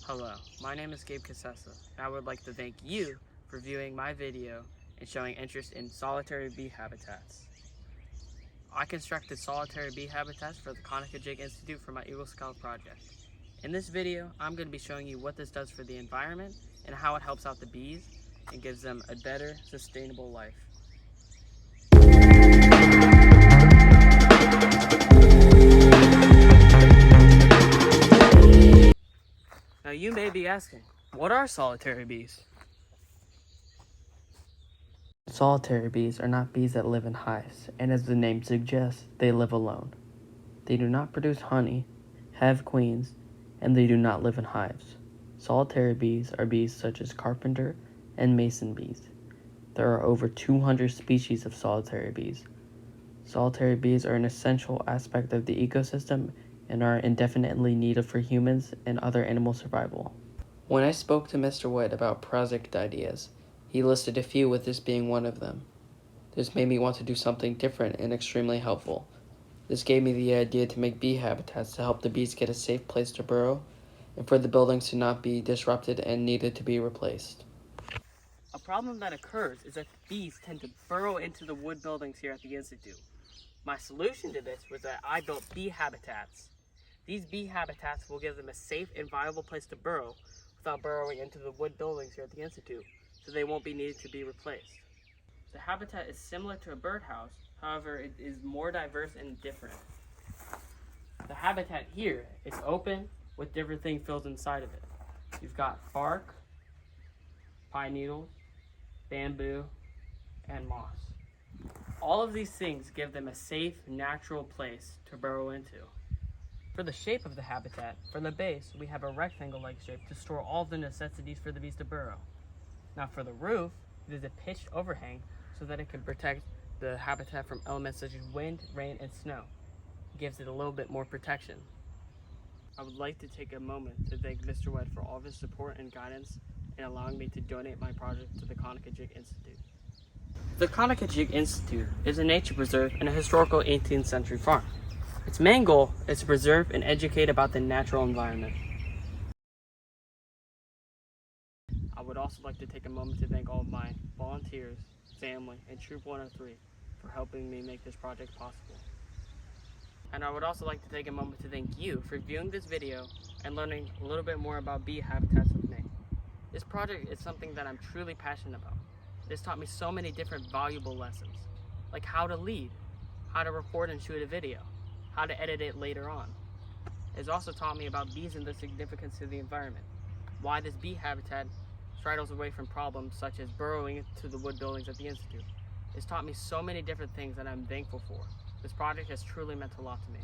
Hello, my name is Gabe Casessa, and I would like to thank you for viewing my video and showing interest in solitary bee habitats. I constructed solitary bee habitats for the Conococheague Institute for my Eagle Scout project. In this video, I'm going to be showing you what this does for the environment and how it helps out the bees and gives them a better, sustainable life. Now you may be asking, what are solitary bees? Solitary bees are not bees that live in hives, and as the name suggests, they live alone. They do not produce honey, have queens, and they do not live in hives. Solitary bees are bees such as carpenter and mason bees. There are over 200 species of solitary bees. Solitary bees are an essential aspect of the ecosystem and are indefinitely needed for humans and other animal survival. When I spoke to Mr. Wood about project ideas, he listed a few, with this being one of them. This made me want to do something different and extremely helpful. This gave me the idea to make bee habitats to help the bees get a safe place to burrow and for the buildings to not be disrupted and needed to be replaced. A problem that occurs is that bees tend to burrow into the wood buildings here at the Institute. My solution to this was that I built bee habitats. These bee habitats will give them a safe and viable place to burrow without burrowing into the wood buildings here at the Institute, so they won't be needed to be replaced. The habitat is similar to a birdhouse, however it is more diverse and different. The habitat here is open with different things filled inside of it. You've got bark, pine needles, bamboo, and moss. All of these things give them a safe, natural place to burrow into. For the shape of the habitat, for the base, we have a rectangle-like shape to store all of the necessities for the bees to burrow. Now for the roof, it is a pitched overhang so that it can protect the habitat from elements such as wind, rain, and snow. It gives it a little bit more protection. I would like to take a moment to thank Mr. Wood for all of his support and guidance in allowing me to donate my project to the Conococheague Institute. The Conococheague Institute is a nature preserve and a historical 18th century farm. Its main goal is to preserve and educate about the natural environment. I would also like to take a moment to thank all of my volunteers, family, and Troop 103 for helping me make this project possible. And I would also like to take a moment to thank you for viewing this video and learning a little bit more about bee habitats with me. This project is something that I'm truly passionate about. It has taught me so many different valuable lessons, like how to lead, how to record and shoot a video, how to edit it later on. It has also taught me about bees and their significance to the environment, why this bee habitat straddles away from problems such as burrowing into the wood buildings at the Institute. It's taught me so many different things that I'm thankful for. This project has truly meant a lot to me.